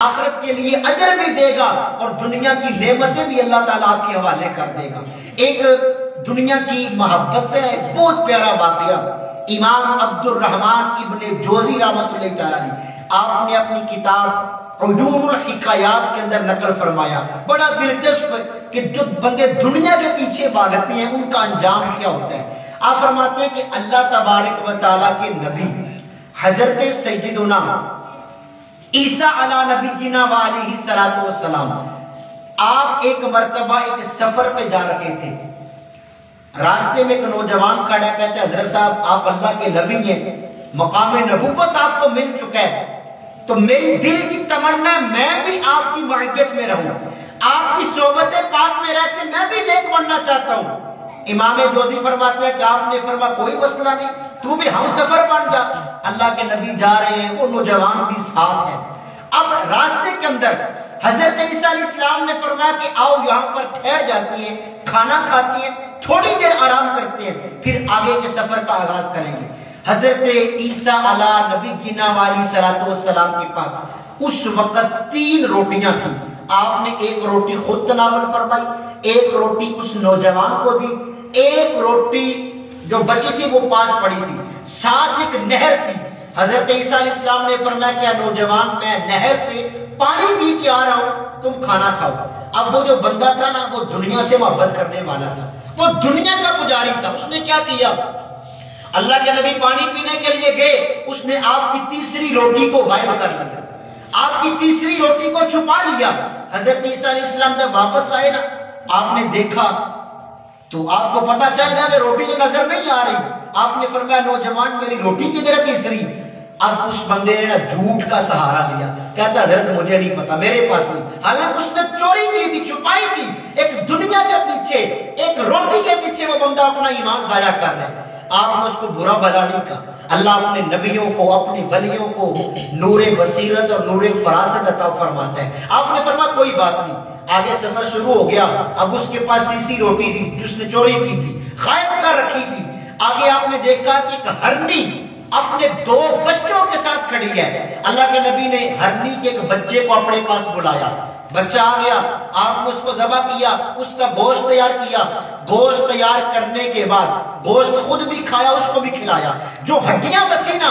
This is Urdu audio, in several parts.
آخرت کے لیے اجر بھی دے گا اور دنیا کی نعمتیں بھی اللہ تعالیٰ آپ کے حوالے کر دے گا۔ ایک دنیا کی محبت ہے، بہت پیارا واقعہ امام عبد الرحمن ابن جوزی رحمۃ اللہ تعالیٰ آپ نے اپنی کتاب عجوب الحکایات کے اندر نقل فرمایا، بڑا دلچسپ کہ جو بندے دنیا کے پیچھے بھاگتے ہیں ان کا انجام کیا ہوتا ہے۔ آپ فرماتے ہیں کہ اللہ تبارک و تعالیٰ کے نبی حضرت سیدنا عیسیٰ علی نبینا وعلیہ السلام آپ ایک مرتبہ ایک سفر پہ جا رہے تھے، راستے میں ایک نوجوان کھڑا کہتے ہیں حضرت صاحب آپ اللہ کے نبی ہیں، مقام نبوت آپ کو مل چکا ہے، تو میری دل کی تمنا میں بھی آپ کی معیت میں رہوں، آپ کی صحبت پاک میں رہ کے میں بھی نیک بننا چاہتا ہوں۔ امام جوزی فرماتے ہیں کہ آپ نے فرمایا کوئی مسئلہ نہیں، تو بھی ہم سفر بن جا۔ اللہ کے نبی جا رہے ہیں، وہ نوجوان بھی ساتھ ہے۔ اب راستے کے اندر حضرت عیسیٰ علیہ السلام نے فرمایا کہ آؤ یہاں پر ٹھہر جاتی ہیں، کھانا کھاتی ہیں، تھوڑی دیر آرام کرتے ہیں، پھر آگے کے سفر کا آغاز کریں گے۔ حضرت عیسیٰ علی نبینا علیہ السلام کے پاس اس وقت 3 روٹیاں تھیں۔ آپ نے ایک روٹی خود تناول فرمائی، ایک روٹی اس نوجوان کو دی، ایک روٹی جو بچی تھی وہ پاس پڑی تھی، ساتھ ایک نہر تھی۔ حضرت عیسیٰ علیہ السلام نے فرمایا کہ نوجوان میں نہر سے پانی پی کے آ رہا ہوں، تم کھانا کھاؤ۔ اب وہ جو بندہ تھا نا وہ دنیا سے محبت کرنے والا تھا، وہ دنیا کا پجاری تھا۔ اس نے کیا کیا، اللہ کے نبی پانی پینے کے لیے گئے، اس نے آپ کی تیسری روٹی کو غائب کر لیا، آپ کی تیسری روٹی کو چھپا لیا۔ حضرت عیسیٰ علیہ السلام جب واپس آئے نا آپ نے دیکھا تو آپ کو پتا چل گیا کہ روٹی تو نظر نہیں آ رہی۔ آپ نے فرمایا نوجوان میری روٹی کدھر ہے تیسری؟ اب اس بندے نے جھوٹ کا سہارا لیا، کہتا حضرت مجھے نہیں پتا، میرے پاس نہیں، حالانکہ اس نے چوری کی تھی، چھپائی تھی۔ ایک دنیا کے پیچھے، ایک روٹی کے پیچھے وہ بندہ اپنا ایمان ضائع کر رہا ہے۔ آپ نے اس کو برا بھلا نہیں کہا۔ اللہ اپنے نبیوں کو، اپنی ولیوں کو نور بصیرت اور نور فراست عطا فرماتا ہے۔ آپ نے فرمایا کوئی بات نہیں۔ آگے سفر شروع ہو گیا، اب اس کے پاس تیسری روٹی تھی جس نے چوری کی تھی، غائب کر رکھی تھی۔ آگے آپ نے دیکھا کہ ایک ہرنی اپنے 2 بچوں کے ساتھ کھڑی ہے۔ اللہ کے نبی نے ہرنی کے ایک بچے کو اپنے پاس بلایا، بچہ آ گیا، آپ نے اس کو ذبح کیا، اس کا گوشت تیار کیا۔ گوشت تیار کرنے کے بعد گوشت خود بھی کھایا، اس کو بھی کھلایا۔ جو ہڈیاں بچی نا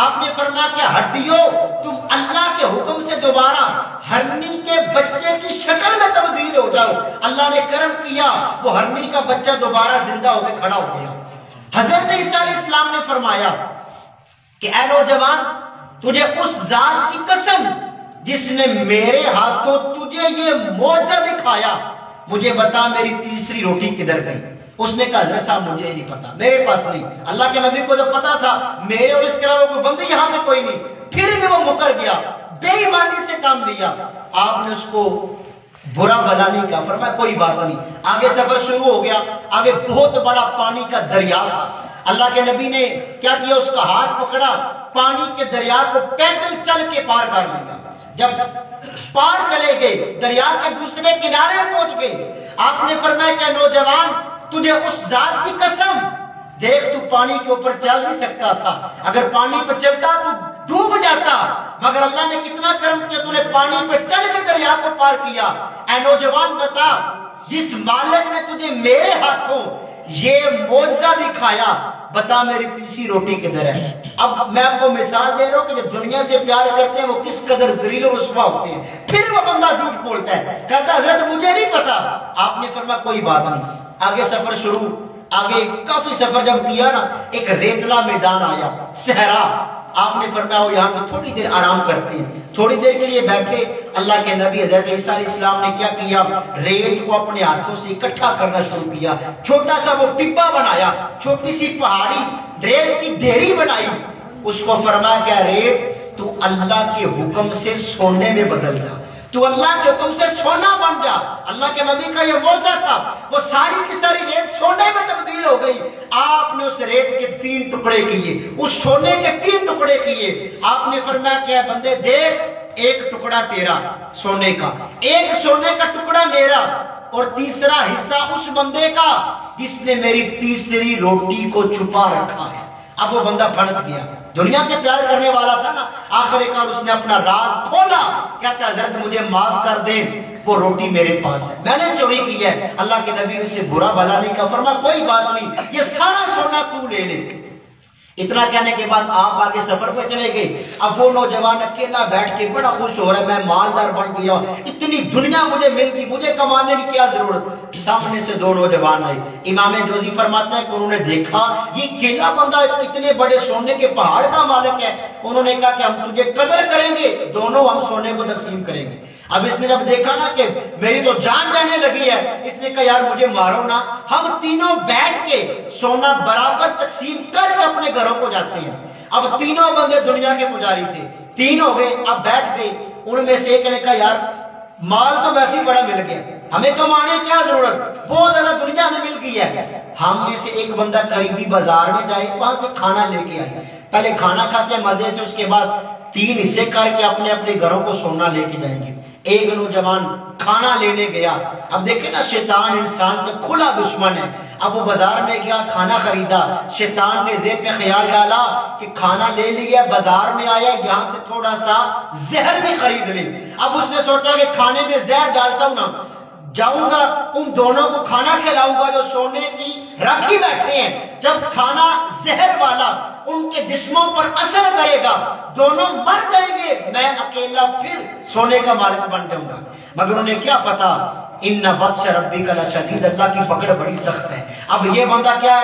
آپ نے فرمایا کہ ہڈیوں تم اللہ کے حکم سے دوبارہ ہرنی کے بچے کی شکل میں تبدیل ہو جاؤ۔ اللہ نے کرم کیا، وہ ہرنی کا بچہ دوبارہ زندہ ہو کے کھڑا ہو گیا۔ حضرت عیسیٰ علیہ السلام نے فرمایا کہ اے نوجوان تجھے اس ذات کی قسم جس نے میرے ہاتھوں تجھے یہ معجزہ دکھایا، مجھے بتا میری تیسری روٹی کدھر گئی؟ اس نے کہا حضرت صاحب مجھے نہیں پتا، میرے پاس نہیں۔ اللہ کے نبی کو جب پتا تھا میرے اور اس کے علاوہ کوئی بندے یہاں میں کوئی نہیں، پھر بھی وہ مکر گیا، بے ایمانی سے کام لیا۔ آپ نے اس کو برا بھلا نہیں کہا، فرمایا کوئی بات نہیں۔ آگے سفر شروع ہو گیا، آگے بہت بڑا پانی کا دریا تھا۔ اللہ کے نبی نے کیا کیا، اس کا ہاتھ پکڑا، پانی کے دریا کو پیدل چل کے پار کر لیا۔ جب پار چلے گئے، دریا کے دوسرے کنارے پہنچ گئے، آپ نے فرمایا کہ نوجوان تجھے اس ذات کی قسم، دیکھ تو پانی کے اوپر چل نہیں سکتا تھا، اگر پانی پہ چلتا تو ڈوب جاتا، مگر اللہ نے کتنا کرم کیا، تو نے پانی پہ چل کے دریا کو پار کیا۔ اے نوجوان بتا جس مالک نے تجھے میرے ہاتھوں یہ معجزہ دکھایا، بتا میری تیسری روٹی کدھر ہے؟ اب میں آپ کو مثال دے رہا ہوں کہ جو دنیا سے پیار کرتے ہیں وہ کس قدر ذلیل و رسوا ہوتے ہیں۔ پھر وہ بندہ جھوٹ بولتا ہے، کہتا حضرت مجھے نہیں پتا۔ آپ نے فرمایا کوئی بات نہیں۔ آگے سفر شروع، آگے کافی سفر جب کیا نا ایک ریتلا میدان آیا، صحرا۔ آپ نے فرمایا یہاں پہ تھوڑی دیر آرام کرتے ہیں، تھوڑی دیر کے لیے بیٹھے۔ اللہ کے نبی حضرت عیسیٰ علیہ السلام نے کیا کیا، ریت کو اپنے ہاتھوں سے اکٹھا کرنا شروع کیا، چھوٹا سا وہ ٹپا بنایا، چھوٹی سی پہاڑی ریت کی ڈھیری بنائی۔ اس کو فرمایا کہ ریت تو اللہ کے حکم سے سونے میں بدل جا، تو اللہ کے حکم سے سونا بن جا۔ اللہ کے نبی کا یہ معجزہ تھا، وہ ساری کی ساری ریت سونے میں تبدیل ہو گئی۔ آپ نے اس ریت کے 3 ٹکڑے کیے، اس سونے کے 3 ٹکڑے کیے۔ آپ نے فرمایا کہ اے بندے دیکھ، ایک ٹکڑا تیرا سونے کا، ایک سونے کا ٹکڑا میرا، اور تیسرا حصہ اس بندے کا جس نے میری تیسری روٹی کو چھپا رکھا ہے۔ اب وہ بندہ پھنس گیا، دنیا کے پیار کرنے والا تھا نا، آخر کار اس نے اپنا راز کھولا، کہتا ہے حضرت مجھے معاف کر دیں، وہ روٹی میرے پاس ہے، میں نے چوری کی ہے۔ اللہ کے نبی نے اسے برا بھلا نہیں کہا، فرمایا کوئی بات نہیں، یہ سارا سونا تو لے لے۔ اتنا کہنے کے بعد آپ آگے سفر پہ چلے گئے۔ اب وہ نوجوان اکیلا بیٹھ کے بڑا خوش ہو رہا ہے، میں مالدار بن گیا، اتنی دنیا مجھے مل گئی، مجھے کمانے کی کیا ضرورت۔ سامنے سے دو نوجوان آئے، امام جوزی فرماتا ہے کہ انہوں نے دیکھا یہ اکیلا بندہ اتنے بڑے سونے کے پہاڑ کا مالک ہے، انہوں نے کہا کہ ہم تجھے قدر کریں گے، دونوں ہم سونے کو تقسیم کریں گے۔ اب اس نے جب دیکھا نا کہ میری تو جان جانے لگی ہے، اس نے کہا یار مجھے مارو نا، ہم تینوں بیٹھ کے سونا برابر تقسیم کر کے اپنے گھروں کو جاتے ہیں۔ اب تینوں بندے دنیا کے پجاری تھے، تین ہو گئے، اب بیٹھ گئے۔ ان میں سے ایک نے کہا یار مال تو ویسے ہی بڑا مل گیا، ہمیں کمانے کی کیا ضرورت، بہت زیادہ دنیا میں مل گئی ہے۔ ہم میں سے ایک بندہ قریبی بازار میں جائے، وہاں سے کھانا لے کے آئے، پہلے کھانا کھاتے ہیں مزے سے، اس کے بعد تین حصے کر کے اپنے اپنے گھروں کو سونا لے کے جائیں گے۔ ایک نوجوان کھانا لینے گیا، اب دیکھیں نا شیطان انسان کا کھلا دشمن ہے۔ اب وہ بازار میں گیا، کھانا خریدا، شیطان نے ذہن میں خیال ڈالا کہ کھانا لے لیا، بازار میں آیا، یہاں سے تھوڑا سا زہر بھی خرید لے۔ اب اس نے سوچا کہ کھانے میں زہر ڈالتا ہوں نا، جاؤں گا ان دونوں کو کھانا کھلاؤں گا جو سونے کی رکھی بیٹھے ہیں، جب کھانا زہر والا ان کے جسموں پر اثر کرے گا دونوں مر جائیں گے، میں اکیلا پھر سونے کا مالک بن جاؤں گا۔ مگر انہیں کیا پتا ان بطش ربک لشدید، اللہ کی پکڑ بڑی سخت ہے۔ اب یہ بندہ کیا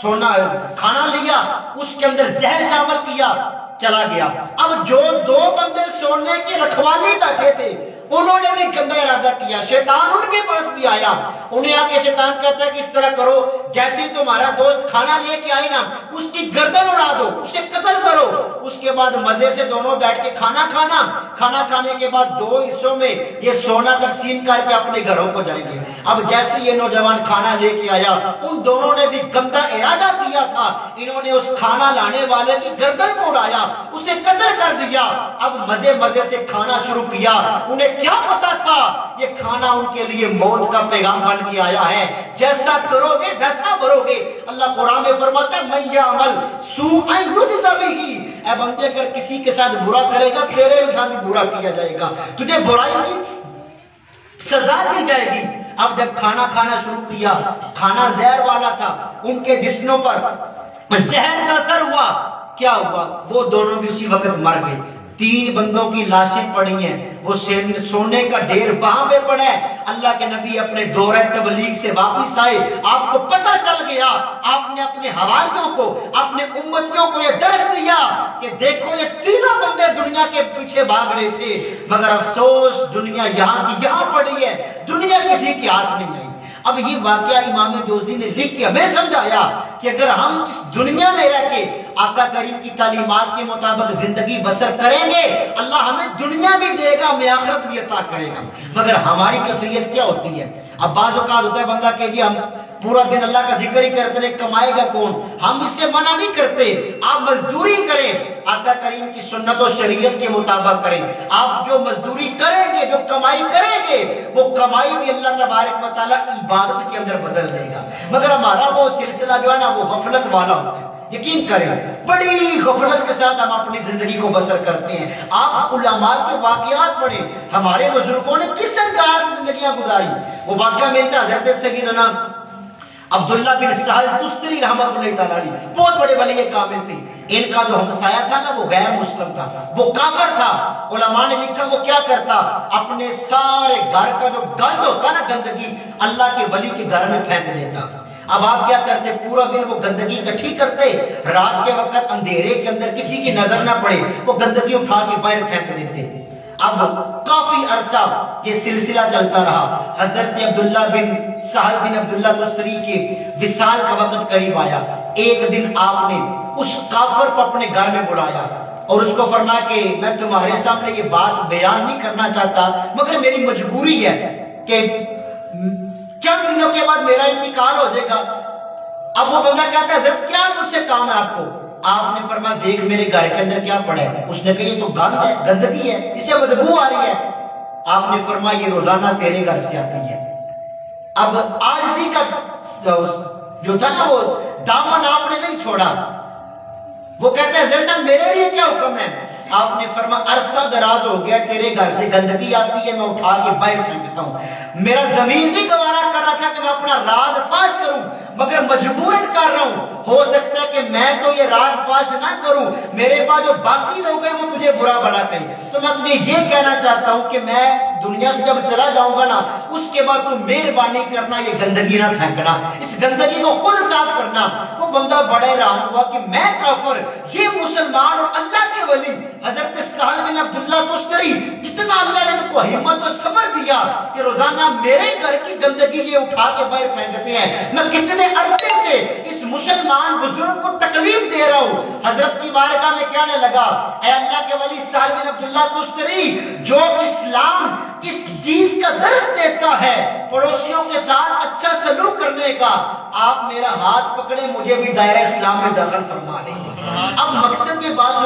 سونا کھانا لیا، اس کے اندر زہر شامل کیا، چلا گیا۔ اب جو دو بندے سونے کی رکھوالی بیٹھے تھے انہوں نے بھی گندا ارادہ کیا، شیطان ان کے پاس بھی آیا، انہیں آ کے شیطان کہتا ہے کہ اس طرح کرو جیسے ہی تمہارا دوست کھانا لے کے آئے نا اس کی گردن اڑا دو، اسے قتل کرو، اس کے بعد مزے سے دونوں بیٹھ کے کھانا کھانا، کھانا کھانے کے بعد دو حصوں میں یہ سونا تقسیم کر کے اپنے گھروں کو جائیں گے۔ اب جیسے یہ نوجوان کھانا لے کے آیا، ان دونوں نے بھی گندا ارادہ کیا تھا، انہوں نے اس کھانا لانے والے کی گردن کو اڑایا، اسے قتل کر دیا۔ اب مزے مزے سے کھانا شروع کیا، انہیں کیا پتا تھا یہ کھانا ان کے لیے موت کا پیغام بن کے آیا ہے، جیسا کرو گے ویسا بھرو گے۔ اللہ قرآن میں فرماتا ہے من یعمل سوءا یجز بہ، اے بندے اگر کسی کے ساتھ برا کرے گا تیرے ساتھ بھی برا کیا جائے گا، تجھے برائی کی سزا دی جائے گی۔ اب جب کھانا کھانا شروع کیا، کھانا زہر والا تھا، ان کے جسموں پر زہر کا اثر ہوا، کیا ہوا وہ دونوں بھی اسی وقت مر گئے۔ تین بندوں کی لاشیں پڑی ہیں، وہ سونے کا ڈھیر وہاں پہ پڑا ہے۔ اللہ کے نبی اپنے دورہ تبلیغ سے واپس آئے، آپ کو پتہ چل گیا، آپ نے اپنے حواریوں کو، اپنے امتیوں کو یہ درس دیا کہ دیکھو یہ تینوں بندے دنیا کے پیچھے بھاگ رہے تھے، مگر افسوس دنیا یہاں کی یہاں پڑی ہے، دنیا کسی کے ہاتھ نہیں آئی۔ اب یہ واقعہ امام جوزی نے لکھ کے ہمیں سمجھایا کہ اگر ہم اس دنیا میں رہ کے آقا کریم کی تعلیمات کے مطابق زندگی بسر کریں گے، اللہ ہمیں دنیا بھی دے گا، ہمیں آخرت بھی عطا کرے گا۔ مگر ہماری کیفیت کیا ہوتی ہے؟ اب بعض اوقات ہوتا ہے بندہ کہ جی ہم پورا دن اللہ کا ذکر ہی کرتے رہے، کمائے گا کون؟ ہم اس سے منع نہیں کرتے، آپ مزدوری کریں، آقا کریم کی سنت و شریعت کے مطابق کریں۔ آپ جو مزدوری کریں گے، جو کمائی کریں گے، وہ کمائی بھی اللہ تبارک و تعالیٰ عبادت کے اندر بدل دے گا۔ مگر ہمارا وہ سلسلہ جو ہے نا وہ غفلت والا ہوتا ہے، یقین کریں بڑی غفلت کے ساتھ ہم اپنی زندگی کو بسر کرتے ہیں۔ آپ علماء کے واقعات پڑھیں، ہمارے بزرگوں نے کس انداز سے زندگیاں گزاری۔ وہ واقعہ ملتا حضرت سیدنا عبداللہ بن سہل تستری رحمۃ اللہ تعالیٰ علیہ، بہت بڑے ولی کامل تھے۔ ان کا جو ہمسایہ تھا نا وہ غیر مسلم تھا، وہ کافر تھا۔ علماء نے لکھا وہ کیا کرتا، اپنے سارے گھر کا جو گند ہوتا نا گندگی اللہ کے ولی کے گھر میں پھینک دیتا۔ اب آپ کیا کرتے، پورا دن وہ گندگی اکٹھی کرتے، رات کے وقت اندھیرے کے اندر کسی کی نظر نہ پڑے وہ گندگی اٹھا کے باہر پھینک دیتے۔ اب کافی عرصہ یہ سلسلہ چلتا رہا۔ حضرت عبداللہ بن سہل بن عبداللہ تستری کے وصال کا وقت قریب آیا۔ ایک دن آپ نے اس کافر کو اپنے گھر میں بلایا اور اس کو فرمایا کہ میں تمہارے سامنے یہ بات بیان نہیں کرنا چاہتا مگر میری مجبوری ہے کہ چند دنوں کے بعد میرا انتقال ہو جائے گا۔ اب وہ بندہ کہتا ہے حضرت کیا مجھ سے کام ہے آپ کو؟ آپ نے فرمایا دیکھ میرے گھر کے اندر کیا پڑا ہے۔ اس نے کہا یہ تو گند ہے، گندگی ہے، اس سے بدبو آ رہی ہے۔ آپ نے فرمایا یہ روزانہ تیرے گھر سے آتی ہے۔ اب عاجزی کا جو تھا نا وہ دامن آپ نے نہیں چھوڑا، وہ کہتے ہیں زید صاحب میرے لیے کیا حکم ہے؟ آپ نے فرمایا عرصہ دراز ہو گیا تیرے گھر سے گندگی آتی ہے، میں اٹھا کے باہر پھینکتا ہوں، میرا ضمیر بھی گوارا کر رہا تھا کہ میں اپنا راز فاش کروں مگر مجبوراً کر رہا ہوں، ہو سکتا ہے کہ میں تو یہ راز فاش نہ کروں، میرے پاس جو باقی لوگ ہیں وہ تجھے برا بھلا کہیں، تو میں تجھے یہ کہنا چاہتا ہوں کہ میں دنیا سے جب چلا جاؤں گا نا اس کے بعد تو مہربانی کرنا یہ گندگی نہ پھینکنا، اس گندگی کو خود صاف کرنا۔ وہ بندہ بڑے حیران ہوا کہ میں کافر، یہ مسلمان اور اللہ کے ولی حضرت سہل بن عبداللہ تستری، کتنا اللہ نے ان کو ہمت و صبر دیا کہ روزانہ میرے گھر کی گندگی یہ اٹھا کے باہر پھینکتے ہیں، میں کتنے عرصے سے اس مسلمان بزرگ کو تکلیف دے رہا ہوں۔ حضرت کی بارگاہ میں کہنے لگا اے اللہ کے ولی سہل بن عبداللہ تستری، جو اسلام اس چیز کا درس دیتا ہے پڑوسیوں کے ساتھ اچھا سلوک کرنے کا، آپ میرا ہاتھ پکڑے مجھے بھی دائرہ اسلام میں داخل فرما لیں۔ اب مقصد کے بعد